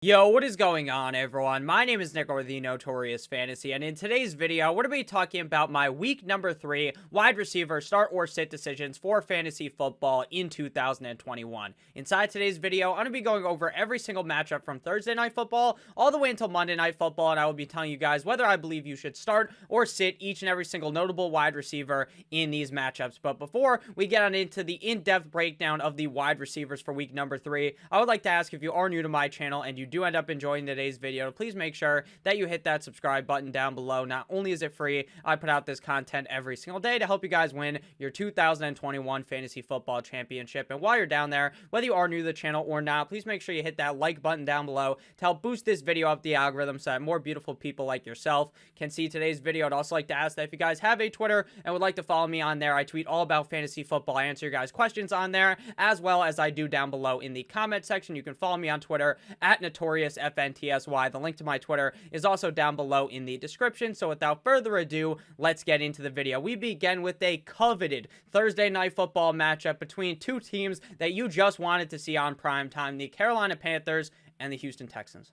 Yo, what is going on, everyone? My name is Nick, or the Notorious Fantasy, and in today's video, we're going to be talking about my week number 3 wide receiver start or sit decisions for fantasy football in 2021. Inside today's video, I'm going to be going over every single matchup from Thursday Night Football all the way until Monday Night Football, and I will be telling you guys whether I believe you should start or sit each and every single notable wide receiver in these matchups. But before we get on into the in-depth breakdown of the wide receivers for week number 3, I would like to ask, if you are new to my channel and you do end up enjoying today's video, please make sure that you hit that subscribe button down below. Not only is it free, I put out this content every single day to help you guys win your 2021 fantasy football championship. And while you're down there, whether you are new to the channel or not, please make sure you hit that like button down below to help boost this video up the algorithm so that more beautiful people like yourself can see today's video. I'd also like to ask that if you guys have a Twitter and would like to follow me on there, I tweet all about fantasy football. I answer your guys' questions on there, as well as I do down below in the comment section. You can follow me on Twitter at NotoriousFNTSY. The link to my Twitter is also down below in the description. So without further ado, let's get into the video. We begin with a coveted Thursday Night Football matchup between two teams that you just wanted to see on primetime, the Carolina Panthers and the Houston Texans.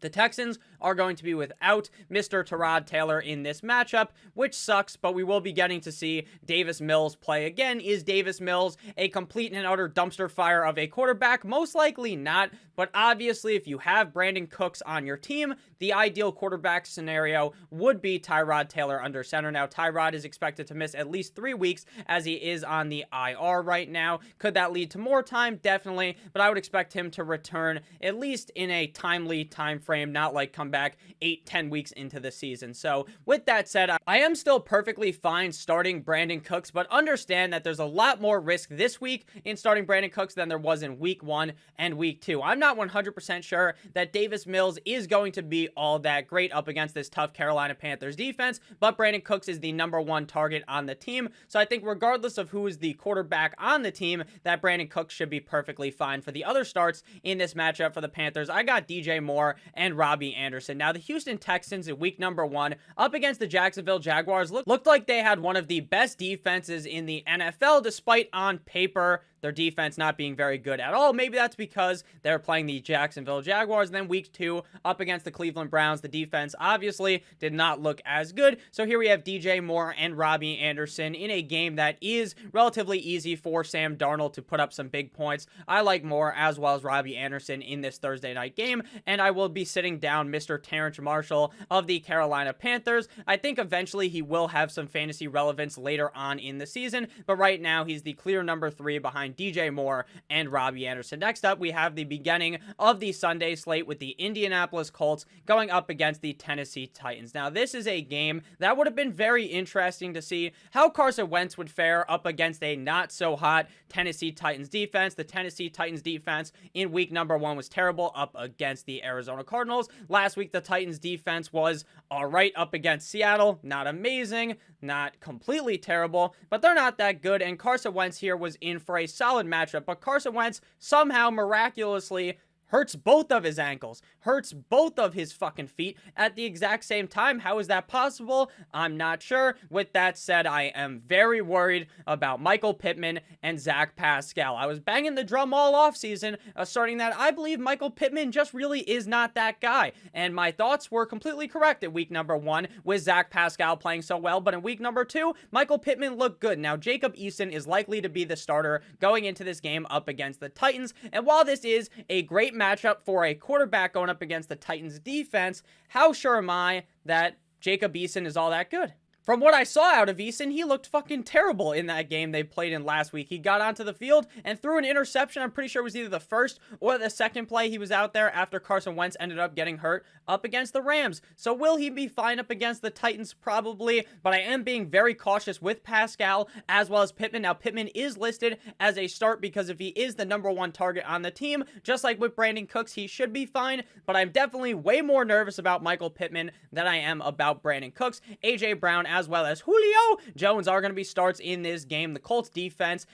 The Texans are going to be without Mr. Tyrod Taylor in this matchup, which sucks, but we will be getting to see Davis Mills play again. Is Davis Mills a complete and utter dumpster fire of a quarterback? Most likely not, but obviously if you have Brandon Cooks on your team, the ideal quarterback scenario would be Tyrod Taylor under center. Now, Tyrod is expected to miss at least 3 weeks as he is on the IR right now. Could that lead to more time? Definitely, but I would expect him to return at least in a timely time frame, not like come back 8-10 weeks into the season. So with that said, I am still perfectly fine starting Brandon Cooks, but understand that there's a lot more risk this week in starting Brandon Cooks than there was in week 1 and week 2. I'm not 100% sure that Davis Mills is going to be all that great up against this tough Carolina Panthers defense, but Brandon Cooks is the #1 target on the team. So I think regardless of who is the quarterback on the team, that Brandon Cooks should be perfectly fine. For the other starts in this matchup for the Panthers, I got DJ Moore and Robbie Anderson. Now, the Houston Texans in week number 1 up against the Jacksonville Jaguars looked like they had one of the best defenses in the NFL, despite on paper their defense not being very good at all. Maybe that's because they're playing the Jacksonville Jaguars. And then week 2 up against the Cleveland Browns, the defense obviously did not look as good. So here we have DJ Moore and Robbie Anderson in a game that is relatively easy for Sam Darnold to put up some big points. I like Moore as well as Robbie Anderson in this Thursday night game, and I will be sitting down Mr. Terrence Marshall of the Carolina Panthers. I think eventually he will have some fantasy relevance later on in the season, but right now he's the clear number 3 behind DJ Moore and Robbie Anderson. Next up, we have the beginning of the Sunday slate with the Indianapolis Colts going up against the Tennessee Titans. Now, this is a game that would have been very interesting to see how Carson Wentz would fare up against a not-so-hot Tennessee Titans defense. The Tennessee Titans defense in week number 1 was terrible up against the Arizona Cardinals. Last week, the Titans defense was all right up against Seattle. Not amazing, not completely terrible, but they're not that good, and Carson Wentz here was in for a solid matchup, but Carson Wentz somehow miraculously hurts both of his ankles, hurts both of his fucking feet at the exact same time. How is that possible? I'm not sure. With that said, I am very worried about Michael Pittman and Zach Pascal. I was banging the drum all offseason, asserting that I believe Michael Pittman just really is not that guy. And my thoughts were completely correct at week number 1 with Zach Pascal playing so well. But in week number 2, Michael Pittman looked good. Now, Jacob Eason is likely to be the starter going into this game up against the Titans. And while this is a great matchup for a quarterback going up against the Titans defense, how sure am I that Jacob Eason is all that good? From what I saw out of Eason, he looked fucking terrible in that game they played in last week. He got onto the field and threw an interception. I'm pretty sure it was either the first or the second play he was out there after Carson Wentz ended up getting hurt up against the Rams. So will he be fine up against the Titans? Probably, but I am being very cautious with Pascal as well as Pittman. Now, Pittman is listed as a start because if he is the #1 target on the team, just like with Brandon Cooks, he should be fine, but I'm definitely way more nervous about Michael Pittman than I am about Brandon Cooks. AJ Brown as well as Julio Jones are going to be starts in this game. The Colts defense,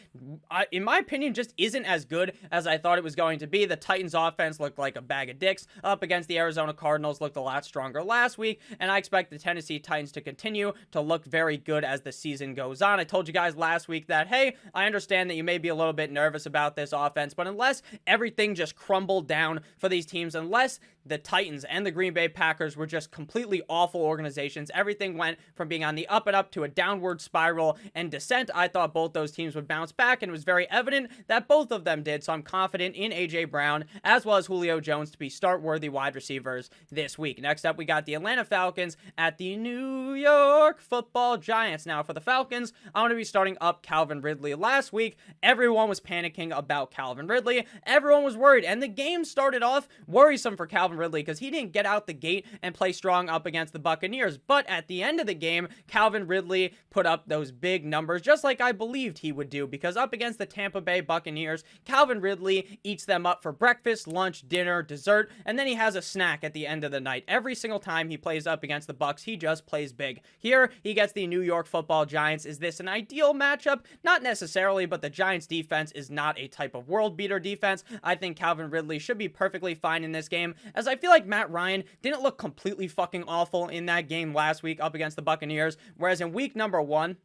in my opinion, just isn't as good as I thought it was going to be. The Titans offense looked like a bag of dicks up against the Arizona Cardinals, looked a lot stronger last week, and I expect the Tennessee Titans to continue to look very good as the season goes on. I told you guys last week that, hey, I understand that you may be a little bit nervous about this offense, but unless everything just crumbled down for these teams, unless the Titans and the Green Bay Packers were just completely awful organizations, everything went from being on the up and up to a downward spiral and descent, I thought both those teams would bounce back, and it was very evident that both of them did, so I'm confident in A.J. Brown as well as Julio Jones to be start-worthy wide receivers this week. Next up, we got the Atlanta Falcons at the New York Football Giants. Now, for the Falcons, I'm going to be starting up Calvin Ridley. Last week, everyone was panicking about Calvin Ridley. Everyone was worried, and the game started off worrisome for Calvin Ridley because he didn't get out the gate and play strong up against the Buccaneers. But at the end of the game, Calvin Ridley put up those big numbers, just like I believed he would do, because up against the Tampa Bay Buccaneers, Calvin Ridley eats them up for breakfast, lunch, dinner, dessert, and then he has a snack at the end of the night. Every single time he plays up against the Bucs, he just plays big. Here, he gets the New York Football Giants. Is this an ideal matchup? Not necessarily, but the Giants defense is not a type of world beater defense. I think Calvin Ridley should be perfectly fine in this game, as I feel like Matt Ryan didn't look completely fucking awful in that game last week up against the Buccaneers, whereas in week number 1,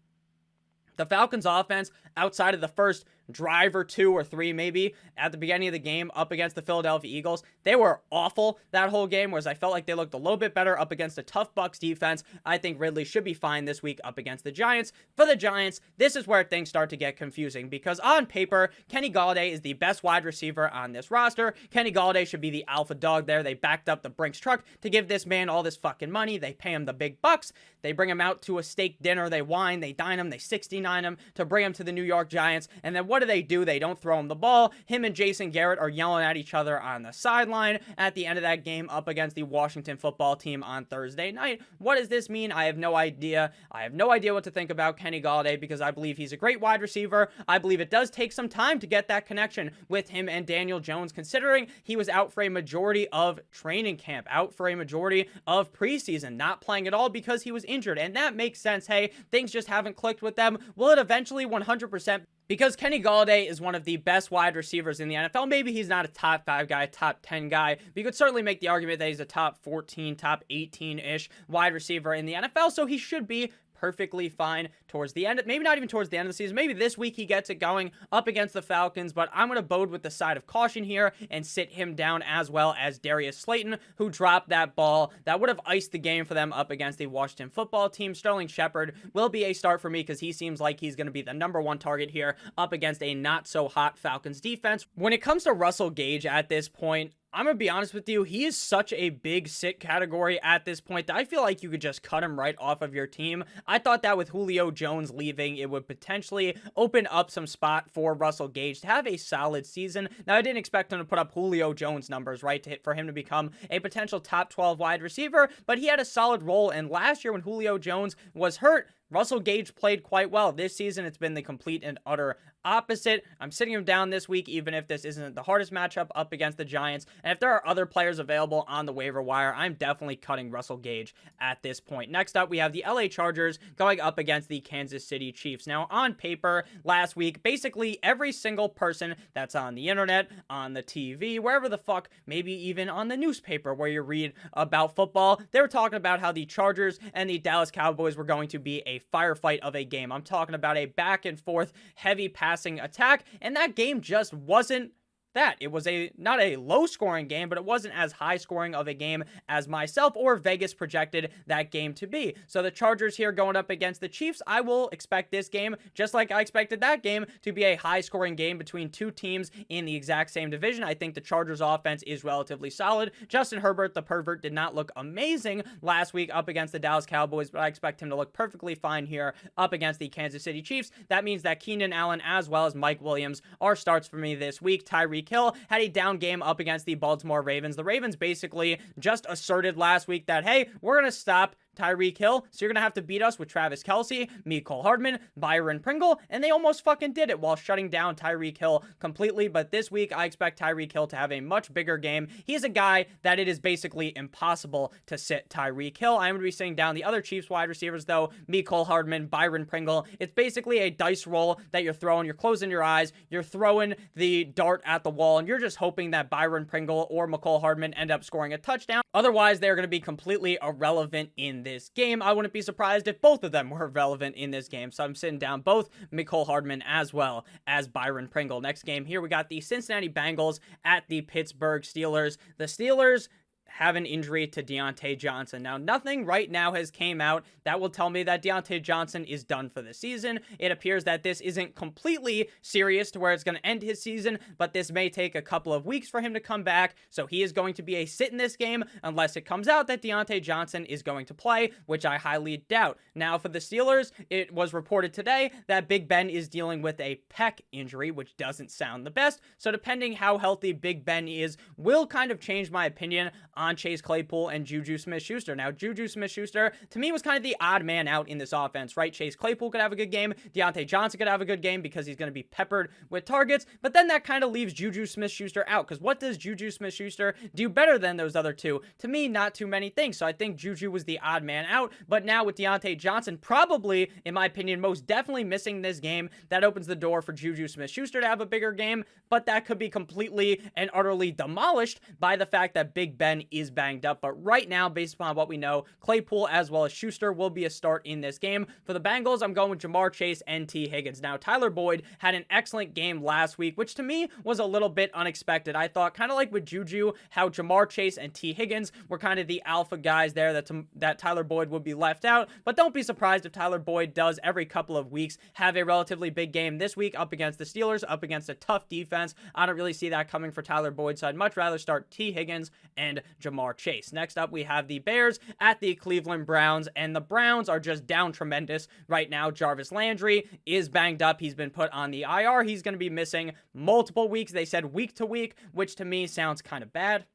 the Falcons offense, outside of the first drive or 2 or 3 maybe at the beginning of the game up against the Philadelphia Eagles, they were awful that whole game, whereas I felt like they looked a little bit better up against a tough Bucs defense. I think Ridley should be fine this week up against the Giants. For the Giants, this is where things start to get confusing, because on paper, Kenny Golladay is the best wide receiver on this roster. Kenny Golladay should be the alpha dog there. They backed up the Brinks truck to give this man all this fucking money. They pay him the big bucks. They bring him out to a steak dinner. They wine, they dine him, they 69 him to bring him to the New York Giants. And then what do? They don't throw him the ball. Him and Jason Garrett are yelling at each other on the sideline at the end of that game up against the Washington football team on Thursday night. What does this mean? I have no idea. I have no idea what to think about Kenny Golladay, because I believe he's a great wide receiver. I believe it does take some time to get that connection with him and Daniel Jones, considering he was out for a majority of training camp, out for a majority of preseason, not playing at all because he was injured. And that makes sense. Hey, things just haven't clicked with them. Will it eventually 100%? Because Kenny Golladay is one of the best wide receivers in the NFL. Maybe he's not a top 5 guy, top 10 guy, but you could certainly make the argument that he's a top 14, top 18-ish wide receiver in the NFL, so he should be perfectly fine towards the end, maybe not even towards the end of the season. Maybe this week he gets it going up against the Falcons, but I'm going to bode with the side of caution here and sit him down, as well as Darius Slayton, who dropped that ball that would have iced the game for them up against the Washington football team. Sterling Shepard will be a start for me, because he seems like he's going to be the #1 target here up against a not so hot Falcons defense. When it comes to Russell Gage at this point, I'm going to be honest with you, he is such a big sit category at this point that I feel like you could just cut him right off of your team. I thought that with Julio Jones leaving, it would potentially open up some spot for Russell Gage to have a solid season. Now, I didn't expect him to put up Julio Jones numbers, right, for him to become a potential top 12 wide receiver, but he had a solid role, and last year when Julio Jones was hurt, Russell Gage played quite well. This season, it's been the complete and utter opposite. I'm sitting him down this week, even if this isn't the hardest matchup up against the Giants. And if there are other players available on the waiver wire, I'm definitely cutting Russell Gage at this point. Next up, we have the LA Chargers going up against the Kansas City Chiefs. Now, on paper, last week, basically every single person that's on the internet, on the TV, wherever the fuck, maybe even on the newspaper where you read about football, they were talking about how the Chargers and the Dallas Cowboys were going to be a firefight of a game. I'm talking about a back and forth heavy passing attack, and that game just wasn't that. It was not a low scoring game, but it wasn't as high scoring of a game as myself or Vegas projected that game to be. So the Chargers here going up against the Chiefs, I will expect this game, just like I expected that game, to be a high scoring game between two teams in the exact same division. I think the Chargers offense is relatively solid. Justin Herbert, the pervert, did not look amazing last week up against the Dallas Cowboys, but I expect him to look perfectly fine here up against the Kansas City Chiefs. That means that Keenan Allen as well as Mike Williams are starts for me this week. Tyreek Hill had a down game up against the Baltimore Ravens. The Ravens basically just asserted last week that, hey, we're going to stop Tyreek Hill, so you're going to have to beat us with Travis Kelce, Mecole Hardman, Byron Pringle, and they almost fucking did it while shutting down Tyreek Hill completely. But this week, I expect Tyreek Hill to have a much bigger game. He's a guy that it is basically impossible to sit Tyreek Hill. I'm going to be sitting down the other Chiefs wide receivers, though, Mecole Hardman, Byron Pringle. It's basically a dice roll that you're throwing. You're closing your eyes, you're throwing the dart at the wall, and you're just hoping that Byron Pringle or Mecole Hardman end up scoring a touchdown. Otherwise, they're going to be completely irrelevant in this game. I wouldn't be surprised if both of them were relevant in this game. So I'm sitting down both Mecole Hardman as well as Byron Pringle. Next game here, we got the Cincinnati Bengals at the Pittsburgh Steelers. The Steelers have an injury to Deontay Johnson. Now, nothing right now has came out that will tell me that Deontay Johnson is done for the season. It appears that this isn't completely serious to where it's going to end his season, but this may take a couple of weeks for him to come back, so he is going to be a sit in this game unless it comes out that Deontay Johnson is going to play, which I highly doubt. Now, for the Steelers, it was reported today that Big Ben is dealing with a pec injury, which doesn't sound the best, so depending how healthy Big Ben is will kind of change my opinion on Chase Claypool and Juju Smith-Schuster. Now, Juju Smith-Schuster, to me, was kind of the odd man out in this offense, right? Chase Claypool could have a good game. Deontay Johnson could have a good game because he's going to be peppered with targets, but then that kind of leaves Juju Smith-Schuster out, because what does Juju Smith-Schuster do better than those other two? To me, not too many things, so I think Juju was the odd man out, but now with Deontay Johnson, probably, in my opinion, most definitely missing this game, that opens the door for Juju Smith-Schuster to have a bigger game, but that could be completely and utterly demolished by the fact that Big Ben is banged up. But right now, based upon what we know, Claypool as well as Schuster will be a start in this game. For the Bengals, I'm going with Jamar Chase and T. Higgins. Now, Tyler Boyd had an excellent game last week, which to me was a little bit unexpected. I thought, kind of like with Juju, how Jamar Chase and T. Higgins were kind of the alpha guys there, that Tyler Boyd would be left out. But don't be surprised if Tyler Boyd does every couple of weeks have a relatively big game this week up against the Steelers, up against a tough defense. I don't really see that coming for Tyler Boyd, so I'd much rather start T. Higgins and Jamar Chase. Next up, we have the Bears at the Cleveland Browns, and the Browns are just down tremendous right now. Jarvis Landry is banged up. He's been put on the IR. He's going to be missing multiple weeks. They said week to week, which to me sounds kind of bad.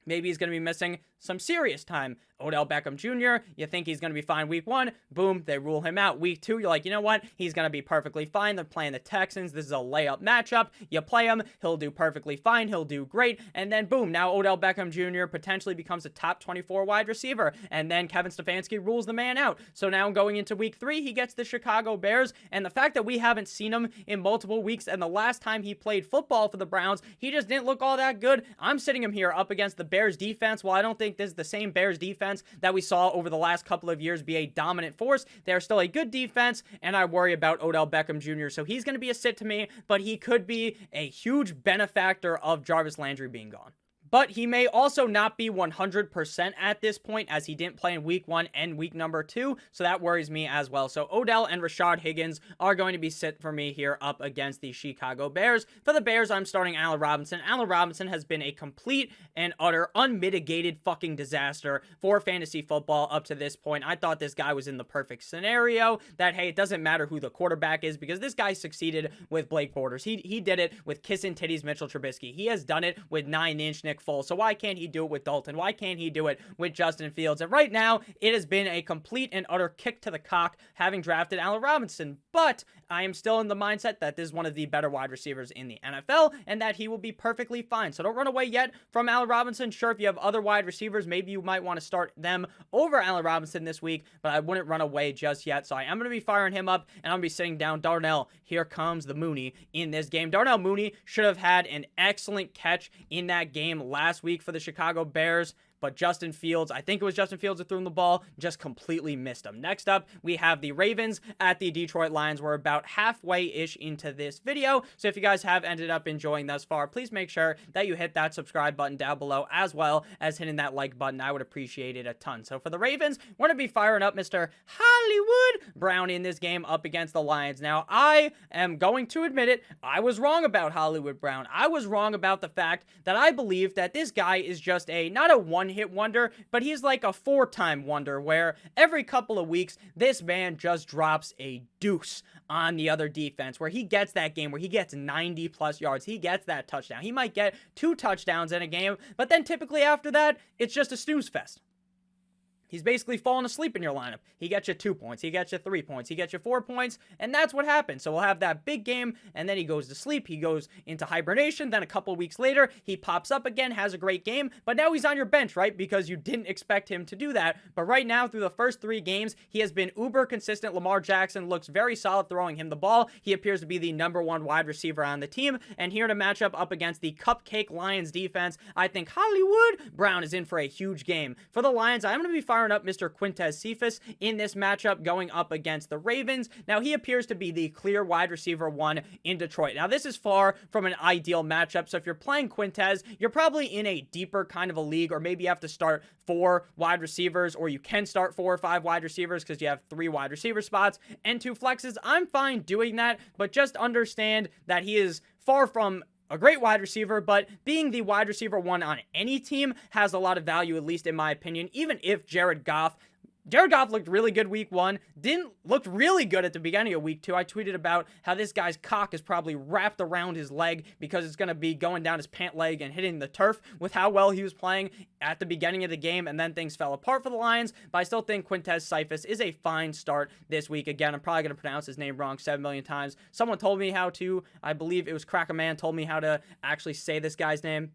Maybe he's going to be missing some serious time. Odell Beckham Jr., you think he's going to be fine week 1, boom, they rule him out. Week 2, you're like, you know what, he's going to be perfectly fine. They're playing the Texans. This is a layup matchup. You play him, he'll do perfectly fine, he'll do great, and then boom, now Odell Beckham Jr. potentially becomes a top 24 wide receiver, and then Kevin Stefanski rules the man out. So now going into week 3, he gets the Chicago Bears, and the fact that we haven't seen him in multiple weeks, and the last time he played football for the Browns, he just didn't look all that good. I'm sitting him here up against the Bears defense. While I don't think this is the same Bears defense that we saw over the last couple of years be a dominant force, they're still a good defense, and I worry about Odell Beckham Jr., so he's going to be a sit to me, but he could be a huge benefactor of Jarvis Landry being gone. But he may also not be 100% at this point, as he didn't play in week 1 and week number 2, so that worries me as well. So Odell and Rashard Higgins are going to be sit for me here up against the Chicago Bears. For the Bears, I'm starting Allen Robinson. Allen Robinson has been a complete and utter unmitigated fucking disaster for fantasy football up to this point. I thought this guy was in the perfect scenario that, hey, it doesn't matter who the quarterback is, because this guy succeeded with Blake Bortles. He did it with kissing titties Mitchell Trubisky. He has done it with 9-inch Nick Foles. So why can't he do it with Dalton? Why can't he do it with Justin Fields? And right now, it has been a complete and utter kick to the cock having drafted Allen Robinson. But I am still in the mindset that this is one of the better wide receivers in the NFL and that he will be perfectly fine. So don't run away yet from Allen Robinson. Sure, if you have other wide receivers, maybe you might want to start them over Allen Robinson this week, but I wouldn't run away just yet. So I am going to be firing him up, and I'm going to be sitting down Darnell. Here comes the Mooney in this game. Darnell Mooney should have had an excellent catch in that game last week for the Chicago Bears, but Justin Fields, I think it was Justin Fields who threw him the ball, just completely missed him. Next up, we have the Ravens at the Detroit Lions. We're about halfway-ish into this video, so if you guys have ended up enjoying thus far, please make sure that you hit that subscribe button down below, as well as hitting that like button. I would appreciate it a ton. So for the Ravens, we're going to be firing up Mr. Hollywood Brown in this game up against the Lions. Now, I am going to admit it, I was wrong about Hollywood Brown. I was wrong about the fact that I believe that this guy is just not a one-hit wonder, but he's like a 4-time wonder, where every couple of weeks, this man just drops a deuce on the other defense, where he gets that game, where he gets 90-plus yards, he gets that touchdown. He might get 2 touchdowns in a game, but then typically after that, it's just a snooze fest. he's basically falling asleep in your lineup. He gets you 2 points. He gets you 3 points. He gets you 4 points. And that's what happens. So we'll have that big game, and then he goes to sleep. He goes into hibernation. Then a couple weeks later, he pops up again, has a great game. But now he's on your bench, right? Because you didn't expect him to do that. But right now, through the first 3 games, he has been uber consistent. Lamar Jackson looks very solid throwing him the ball. He appears to be the #1 wide receiver on the team. And here in a matchup up against the Cupcake Lions defense, I think Hollywood Brown is in for a huge game. For the Lions, I'm going to be firing up Mr. Quintez Cephas in this matchup going up against the Ravens. Now, he appears to be the clear wide receiver 1 in Detroit. Now, this is far from an ideal matchup, so if you're playing Quintez, you're probably in a deeper kind of a league, or maybe you have to start 4 wide receivers, or you can start 4 or 5 wide receivers because you have 3 wide receiver spots and 2 flexes. I'm fine doing that, but just understand that he is far from a great wide receiver, but being the wide receiver 1 on any team has a lot of value, at least in my opinion. Even if Jared Goff looked really good week 1, looked really good at the beginning of week 2. I tweeted about how this guy's cock is probably wrapped around his leg because it's going to be going down his pant leg and hitting the turf with how well he was playing at the beginning of the game, and then things fell apart for the Lions. But I still think Quintez Cephas is a fine start this week. Again, I'm probably going to pronounce his name wrong 7 million times. Someone told me how to, I believe it was Crackaman, told me how to actually say this guy's name,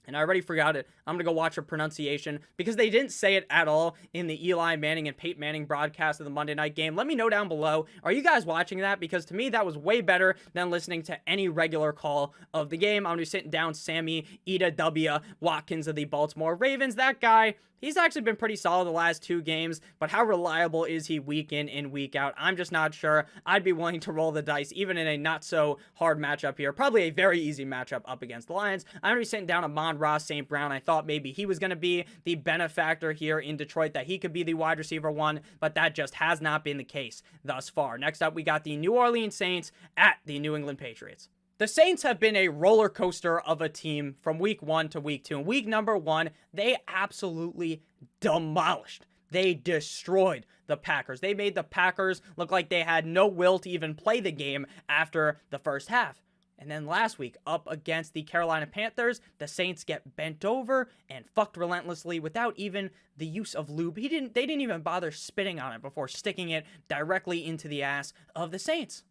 and I already forgot it. I'm going to go watch a pronunciation because they didn't say it at all in the Eli Manning and Peyton Manning broadcast of the Monday night game. Let me know down below. Are you guys watching that? Because to me, that was way better than listening to any regular call of the game. I'm going to be sitting down Sammy Ida W. Watkins of the Baltimore Ravens. That guy, he's actually been pretty solid the last 2 games, but how reliable is he week in and week out? I'm just not sure. I'd be willing to roll the dice, even in a not so hard matchup here. Probably a very easy matchup up against the Lions. I'm going to be sitting down Amon-Ra St. Brown. I thought maybe he was going to be the benefactor here in Detroit, that he could be the wide receiver 1, but that just has not been the case thus far. Next up, we got the New Orleans Saints at the New England Patriots. The Saints have been a roller coaster of a team from week 1 to week 2. In week number 1, they absolutely demolished. They destroyed the Packers. They made the Packers look like they had no will to even play the game after the first half. And then last week, up against the Carolina Panthers, the Saints get bent over and fucked relentlessly without even the use of lube. They didn't even bother spitting on it before sticking it directly into the ass of the Saints.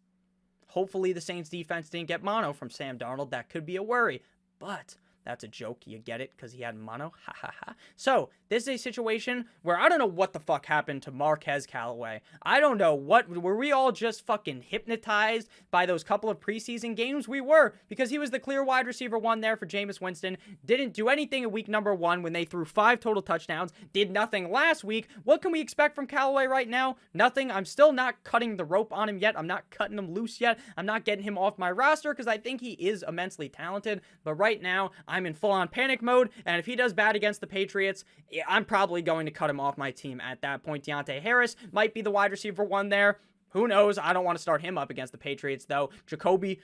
Hopefully the Saints defense didn't get mono from Sam Darnold. That could be a worry, but that's a joke. You get it? Because he had mono. Ha ha ha. So, this is a situation where I don't know what the fuck happened to Marquez Callaway. I don't know were we all just fucking hypnotized by those couple of preseason games? We were, because he was the clear wide receiver 1 there for Jameis Winston. Didn't do anything in week number 1 when they threw 5 total touchdowns. Did nothing last week. What can we expect from Callaway right now? Nothing. I'm still not cutting the rope on him yet. I'm not cutting him loose yet. I'm not getting him off my roster because I think he is immensely talented. But right now, I'm in full-on panic mode, and if he does bad against the Patriots, I'm probably going to cut him off my team at that point. Deontay Harris might be the wide receiver 1 there. Who knows? I don't want to start him up against the Patriots, though. Jacoby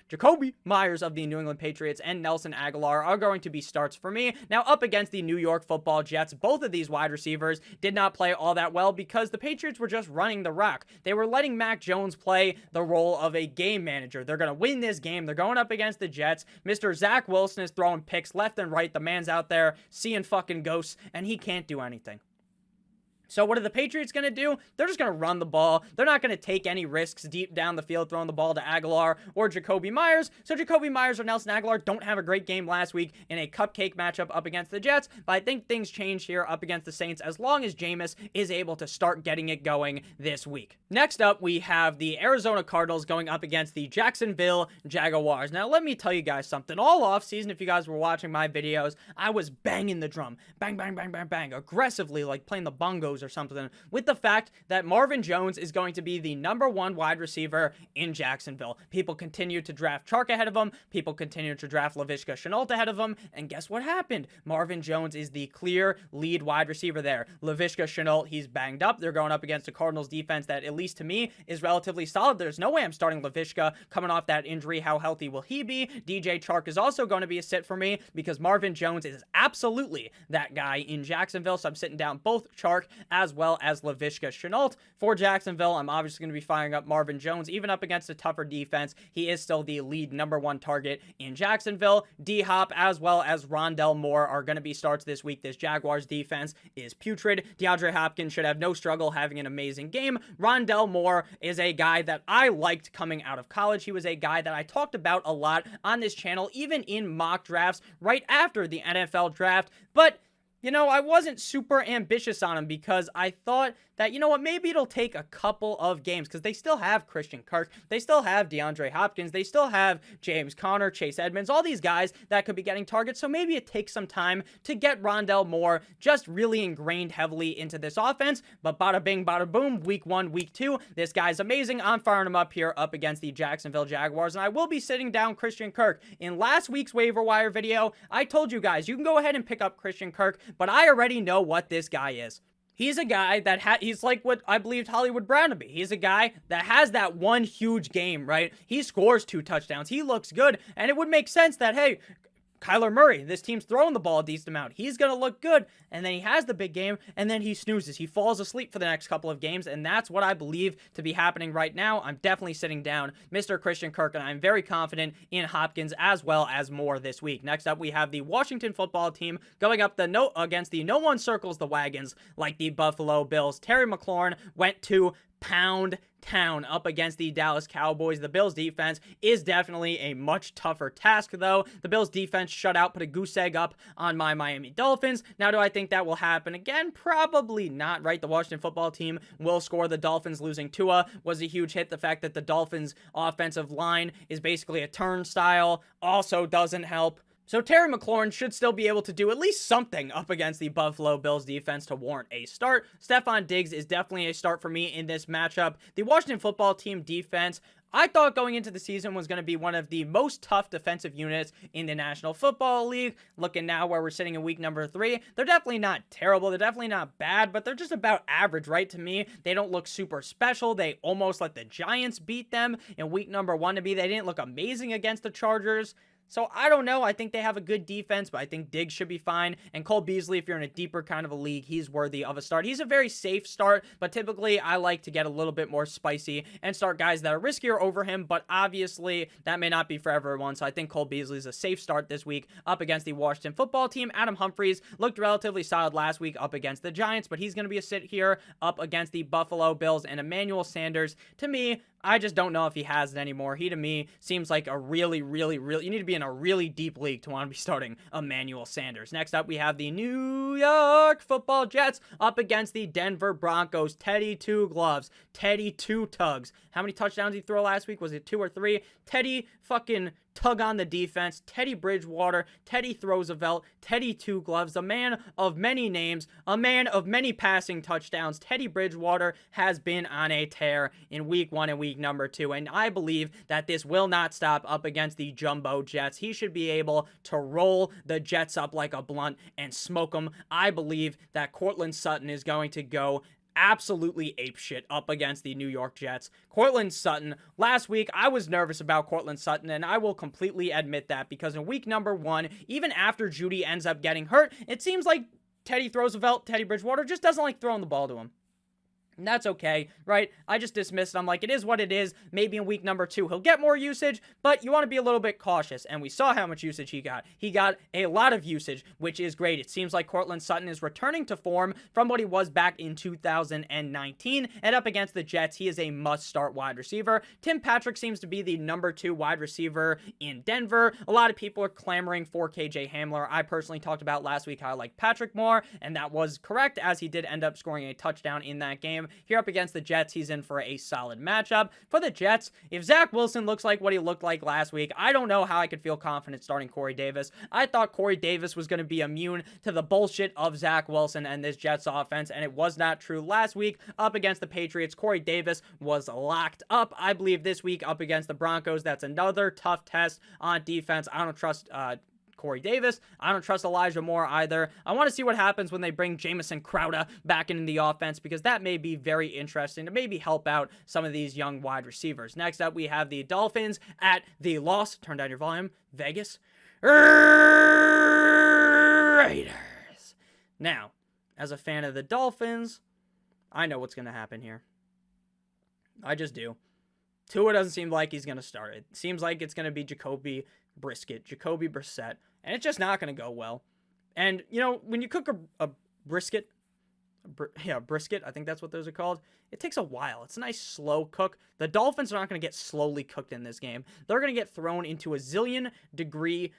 Myers of the New England Patriots and Nelson Aguilar are going to be starts for me. Now, up against the New York Football Jets, both of these wide receivers did not play all that well because the Patriots were just running the rock. They were letting Mac Jones play the role of a game manager. They're going to win this game. They're going up against the Jets. Mr. Zach Wilson is throwing picks left and right. The man's out there seeing fucking ghosts, and he can't do anything. So what are the Patriots going to do? They're just going to run the ball. They're not going to take any risks deep down the field throwing the ball to Aguilar or Jacoby Myers. So Jacoby Myers or Nelson Aguilar don't have a great game last week in a cupcake matchup up against the Jets. But I think things change here up against the Saints as long as Jameis is able to start getting it going this week. Next up, we have the Arizona Cardinals going up against the Jacksonville Jaguars. Now, let me tell you guys something. All offseason, if you guys were watching my videos, I was banging the drum. Bang, bang, bang, bang, bang. Aggressively, like playing the bongos or something, with the fact that Marvin Jones is going to be the #1 wide receiver in Jacksonville. People continue to draft Chark ahead of him. People continue to draft Laviska Shenault ahead of him. And guess what happened? Marvin Jones is the clear lead wide receiver there. Laviska Shenault, he's banged up. They're going up against a Cardinals defense that, at least to me, is relatively solid. There's no way I'm starting Laviska coming off that injury. How healthy will he be? DJ Chark is also going to be a sit for me because Marvin Jones is absolutely that guy in Jacksonville. So I'm sitting down both Chark as well as Laviska Shenault. For Jacksonville, I'm obviously going to be firing up Marvin Jones. Even up against a tougher defense, he is still the lead #1 target in Jacksonville. D-Hop as well as Rondell Moore are going to be starts this week. This Jaguars defense is putrid. DeAndre Hopkins should have no struggle having an amazing game. Rondell Moore is a guy that I liked coming out of college. He was a guy that I talked about a lot on this channel, even in mock drafts right after the NFL draft. But you know, I wasn't super ambitious on him because I thought that, you know what, maybe it'll take a couple of games because they still have Christian Kirk, they still have DeAndre Hopkins, they still have James Conner, Chase Edmonds, all these guys that could be getting targets. So maybe it takes some time to get Rondell Moore just really ingrained heavily into this offense. But bada bing, bada boom, week 1, week 2, this guy's amazing. I'm firing him up here up against the Jacksonville Jaguars, and I will be sitting down Christian Kirk. In last week's waiver wire video, I told you guys, you can go ahead and pick up Christian Kirk, but I already know what this guy is. He's a guy that he's like what I believed Hollywood Brown to be. He's a guy that has that one huge game, right? He scores 2 touchdowns. He looks good, and it would make sense that, hey, Kyler Murray, this team's throwing the ball a decent amount. He's going to look good. And then he has the big game, and then he snoozes. He falls asleep for the next couple of games, and that's what I believe to be happening right now. I'm definitely sitting down Mr. Christian Kirk, and I'm very confident in Hopkins as well as Moore this week. Next up, we have the Washington football team going up against the no one circles the wagons like the Buffalo Bills. Terry McLaurin went to Pound Town up against the Dallas Cowboys. The Bills defense is definitely a much tougher task, though. The Bills defense shutout put a goose egg up on my Miami Dolphins. Now, do I think that will happen again? Probably not, right? The Washington football team will score. The Dolphins losing Tua was a huge hit. The fact that the Dolphins offensive line is basically a turnstile also doesn't help. So Terry McLaurin should still be able to do at least something up against the Buffalo Bills defense to warrant a start. Stephon Diggs is definitely a start for me in this matchup. The Washington football team defense, I thought going into the season was going to be one of the most tough defensive units in the National Football League. Looking now where we're sitting in week #3, they're definitely not terrible. They're definitely not bad, but they're just about average, right? To me, they don't look super special. They almost let the Giants beat them in week #1 to me. They didn't look amazing against the Chargers. So I don't know. I think they have a good defense, but I think Diggs should be fine. And Cole Beasley, if you're in a deeper kind of a league, he's worthy of a start. He's a very safe start, but typically I like to get a little bit more spicy and start guys that are riskier over him, but obviously that may not be for everyone. So I think Cole Beasley is a safe start this week up against the Washington football team. Adam Humphries looked relatively solid last week up against the Giants, but he's going to be a sit here up against the Buffalo Bills. And Emmanuel Sanders, to me, I just don't know if he has it anymore. He, to me, seems like a really, you need to be in a really deep league to want to be starting Emmanuel Sanders. Next up, we have the New York Football Jets up against the Denver Broncos. Teddy Two Gloves. Teddy Two Tugs. How many touchdowns did he throw last week? Was it 2 or 3? Teddy fucking tug on the defense. Teddy Bridgewater. Teddy Roosevelt. Teddy Two Gloves. A man of many names. A man of many passing touchdowns. Teddy Bridgewater has been on a tear in week 1 and week #2. And I believe that this will not stop up against the Jumbo Jets. He should be able to roll the Jets up like a blunt and smoke them. I believe that Courtland Sutton is going to go absolutely apeshit up against the New York Jets. Courtland Sutton, last week I was nervous about Courtland Sutton, and I will completely admit that because in week #1, even after Judy ends up getting hurt, it seems like Teddy Roosevelt, Teddy Bridgewater just doesn't like throwing the ball to him. And that's okay, right? I just dismissed it. I'm like, it is what it is. Maybe in week #2, he'll get more usage, but you want to be a little bit cautious. And we saw how much usage he got. He got a lot of usage, which is great. It seems like Courtland Sutton is returning to form from what he was back in 2019. And up against the Jets, he is a must-start wide receiver. Tim Patrick seems to be the #2 wide receiver in Denver. A lot of people are clamoring for KJ Hamler. I personally talked about last week how I like Patrick more, and that was correct, as he did end up scoring a touchdown in that game. Here up against the Jets, he's in for a solid matchup. For the Jets, if Zach Wilson looks like what he looked like last week, I don't know how I could feel confident starting Corey Davis. I thought Corey Davis was going to be immune to the bullshit of Zach Wilson and this Jets offense, and it was not true last week. Up against the Patriots, Corey Davis was locked up. I believe this week up against the Broncos, that's another tough test on defense. I don't trust Corey Davis. I don't trust Elijah Moore either. I want to see what happens when they bring Jamison Crowder back into the offense, because that may be very interesting to maybe help out some of these young wide receivers. Next up, we have the Dolphins at the Las, turn down your volume, Vegas Raiders. Now, as a fan of the Dolphins, I know what's going to happen here. I just do. Tua doesn't seem like he's going to start. It seems like it's going to be Jacoby Brissett, and it's just not going to go well. And, you know, when you cook a brisket, brisket, I think that's what those are called, it takes a while. It's a nice slow cook. The Dolphins are not going to get slowly cooked in this game. They're going to get thrown into a zillion degree,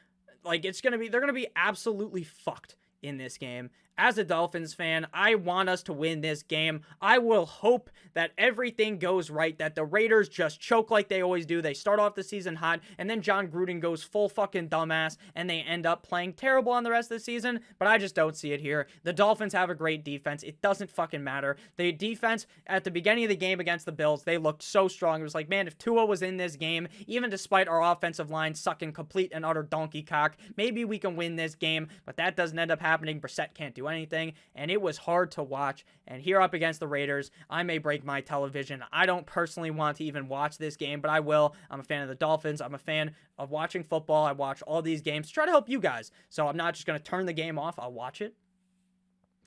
like they're going to be absolutely fucked in this game. As a Dolphins fan, I want us to win this game. I will hope that everything goes right, that the Raiders just choke like they always do. They start off the season hot, and then John Gruden goes full fucking dumbass, and they end up playing terrible on the rest of the season, but I just don't see it here. The Dolphins have a great defense. It doesn't fucking matter. The defense, at the beginning of the game against the Bills, they looked so strong. It was like, man, if Tua was in this game, even despite our offensive line sucking complete and utter donkey cock, maybe we can win this game, but that doesn't end up happening. Brissett can't do anything, and it was hard to watch. And here up against the Raiders, I may break my television. I don't personally want to even watch this game, but I will. I'm a fan of the Dolphins. I'm a fan of watching football. I watch all these games to try to help you guys. So I'm not just going to turn the game off. I'll watch it.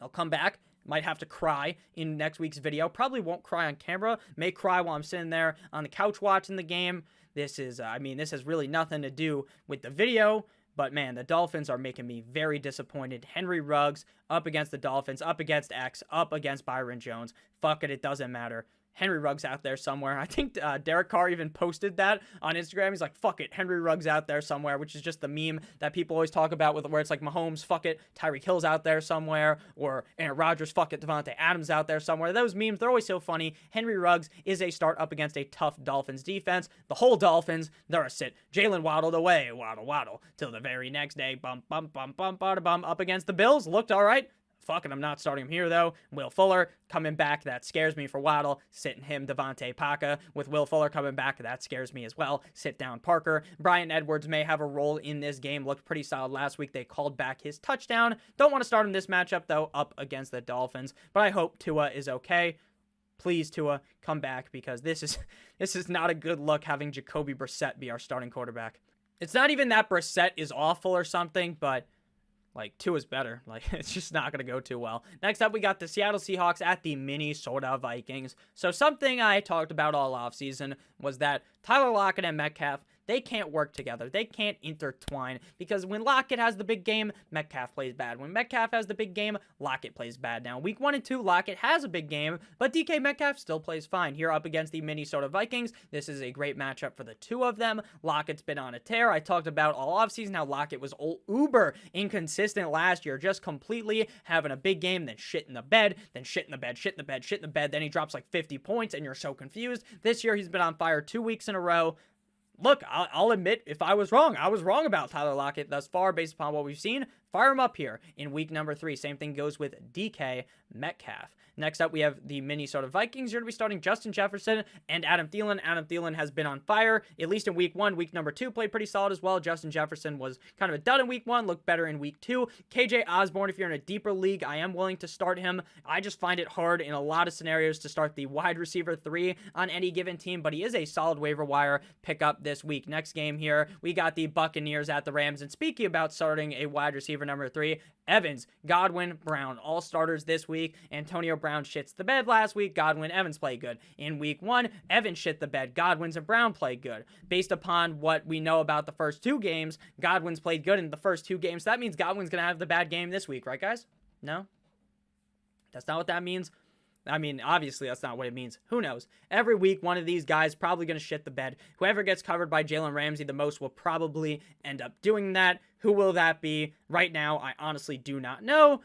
I'll come back. Might have to cry in next week's video. Probably won't cry on camera. May cry while I'm sitting there on the couch watching the game. This is, this has really nothing to do with the video. But man, the Dolphins are making me very disappointed. Henry Ruggs up against the Dolphins, up against X, up against Byron Jones. Fuck it doesn't matter. Henry Ruggs out there somewhere. I think Derek Carr even posted that on Instagram. He's like, fuck it, Henry Ruggs out there somewhere, which is just the meme that people always talk about with where it's like Mahomes, fuck it, Tyreek Hill's out there somewhere, or Aaron Rodgers, fuck it, Devontae Adams out there somewhere. Those memes, they're always so funny. Henry Ruggs is a start up against a tough Dolphins defense. The whole Dolphins, they're a sit. Jalen waddled away, waddle, till the very next day, bum, up against the Bills. Looked all right. Fucking, I'm not starting him here, though. Will Fuller coming back. That scares me for Waddle. Sitting him, Devontae Paca. With Will Fuller coming back, that scares me as well. Sit down Parker. Bryan Edwards may have a role in this game. Looked pretty solid last week. They called back his touchdown. Don't want to start him this matchup, though, up against the Dolphins. But I hope Tua is okay. Please, Tua, come back, because this is not a good look having Jacoby Brissett be our starting quarterback. It's not even that Brissett is awful or something, but like, Tua's better. Like, it's just not going to go too well. Next up, we got the Seattle Seahawks at the Minnesota Vikings. So something I talked about all offseason was that Tyler Lockett and Metcalf, they can't work together. They can't intertwine, because when Lockett has the big game, Metcalf plays bad. When Metcalf has the big game, Lockett plays bad. Now, week 1 and 2, Lockett has a big game, but DK Metcalf still plays fine. Here up against the Minnesota Vikings, this is a great matchup for the two of them. Lockett's been on a tear. I talked about all offseason how Lockett was uber inconsistent last year, just completely having a big game, then shit in the bed, then shit in the bed, shit in the bed, shit in the bed, then he drops like 50 points, and you're so confused. This year, he's been on fire 2 weeks in a row. Look, I'll admit if I was wrong. I was wrong about Tyler Lockett thus far based upon what we've seen. Fire him up here in week number 3. Same thing goes with DK Metcalf. Next up, we have the Minnesota Vikings. You're going to be starting Justin Jefferson and Adam Thielen. Adam Thielen has been on fire, at least in week 1. Week number 2 played pretty solid as well. Justin Jefferson was kind of a dud in week 1, looked better in week 2. KJ Osborne, if you're in a deeper league, I am willing to start him. I just find it hard in a lot of scenarios to start the wide receiver 3 on any given team, but he is a solid waiver wire pickup this week. Next game here, we got the Buccaneers at the Rams. And speaking about starting a wide receiver number 3, Evans, Godwin, Brown, all starters this week. Antonio Brown shits the bed last week. Godwin, Evans play good. In week 1, Evans shit the bed. Godwin's and Brown play good. Based upon what we know about the first 2 games, Godwin's played good in the first 2 games. That means Godwin's going to have the bad game this week, right, guys? No? That's not what that means. I mean, obviously, that's not what it means. Who knows? Every week, one of these guys probably going to shit the bed. Whoever gets covered by Jalen Ramsey the most will probably end up doing that. Who will that be? Right now, I honestly do not know.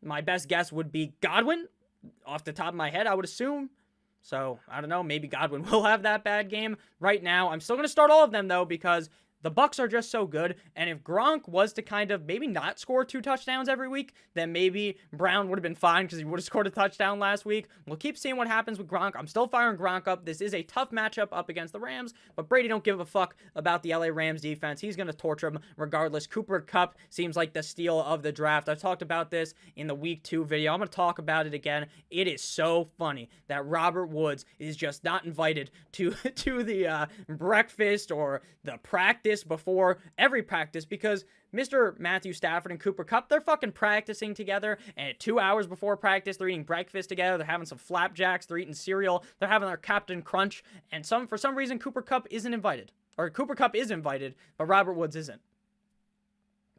My best guess would be Godwin. Off the top of my head, I would assume. So, I don't know. Maybe Godwin will have that bad game. Right now, I'm still going to start all of them, though, because the Bucs are just so good, and if Gronk was to kind of maybe not score 2 touchdowns every week, then maybe Brown would have been fine because he would have scored a touchdown last week. We'll keep seeing what happens with Gronk. I'm still firing Gronk up. This is a tough matchup up against the Rams, but Brady don't give a fuck about the LA Rams defense. He's going to torture them regardless. Cooper Kupp seems like the steal of the draft. I talked about this in the week 2 video. I'm going to talk about it again. It is so funny that Robert Woods is just not invited to the breakfast or the practice practice before every practice because Mr. Matthew Stafford and Cooper Kupp, they're fucking practicing together, and 2 hours before practice, they're eating breakfast together, they're having some flapjacks, they're eating cereal, they're having their Captain Crunch, and for some reason, Cooper Kupp isn't invited. Or Cooper Kupp is invited, but Robert Woods isn't.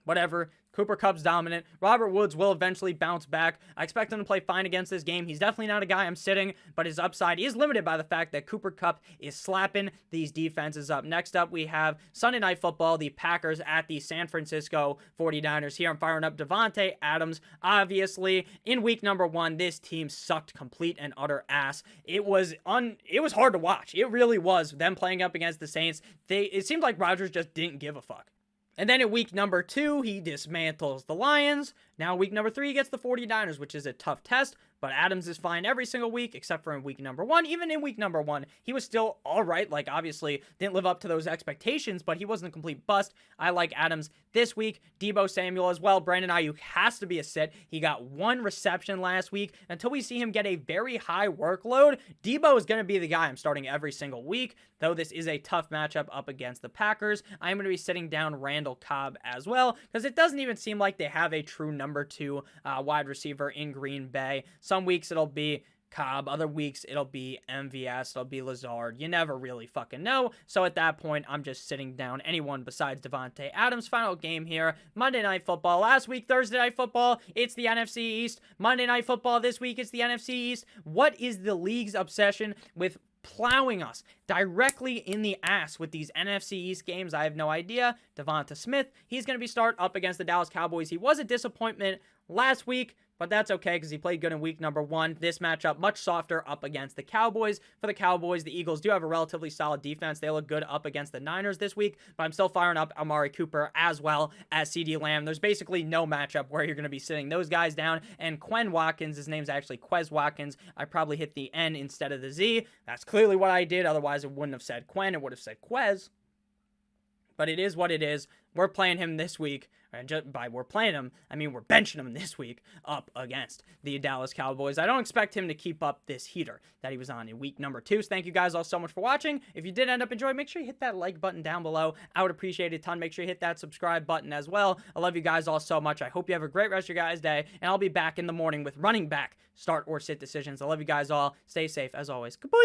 Whatever. Cooper Kupp's dominant. Robert Woods will eventually bounce back. I expect him to play fine against this game. He's definitely not a guy I'm sitting, but his upside is limited by the fact that Cooper Kupp is slapping these defenses up. Next up, we have Sunday Night Football, the Packers at the San Francisco 49ers. Here I'm firing up Davante Adams. Obviously, in week number 1, this team sucked complete and utter ass. It was hard to watch. It really was. Them playing up against the Saints. It seemed like Rodgers just didn't give a fuck. And then in week number 2, he dismantles the Lions. Now week number 3, he gets the 49ers, which is a tough test, but Adams is fine every single week, except for in week number 1. Even in week number 1, he was still all right. Like, obviously, didn't live up to those expectations, but he wasn't a complete bust. I like Adams this week. Deebo Samuel as well. Brandon Ayuk has to be a sit. He got 1 reception last week. Until we see him get a very high workload, Deebo is going to be the guy I'm starting every single week, though this is a tough matchup up against the Packers. I'm going to be sitting down Randall Cobb as well, because it doesn't even seem like they have a true number 2 wide receiver in Green Bay. Some weeks it'll be Cobb, other weeks it'll be MVS, it'll be Lazard. You never really fucking know. So at that point, I'm just sitting down anyone besides Davante Adams. Final game here, Monday Night Football. Last week, Thursday Night Football, it's the NFC East. Monday Night Football this week, it's the NFC East. What is the league's obsession with plowing us directly in the ass with these NFC East games? I have no idea. Devonta Smith, he's going to be start up against the Dallas Cowboys. He was a disappointment last week, but that's okay because he played good in week number 1. This matchup, much softer up against the Cowboys. For the Cowboys, the Eagles do have a relatively solid defense. They look good up against the Niners this week, but I'm still firing up Amari Cooper as well as CeeDee Lamb. There's basically no matchup where you're going to be sitting those guys down. And Quez Watkins, his name's actually Quez Watkins. I probably hit the N instead of the Z. That's clearly what I did. Otherwise, it wouldn't have said Quen. It would have said Quez. But it is what it is. We're playing him this week. And just by we're playing him, I mean we're benching him this week up against the Dallas Cowboys. I don't expect him to keep up this heater that he was on in week number 2. So thank you guys all so much for watching. If you did end up enjoying, make sure you hit that like button down below. I would appreciate it a ton. Make sure you hit that subscribe button as well. I love you guys all so much. I hope you have a great rest of your guys' day. And I'll be back in the morning with running back start or sit decisions. I love you guys all. Stay safe as always. Goodbye.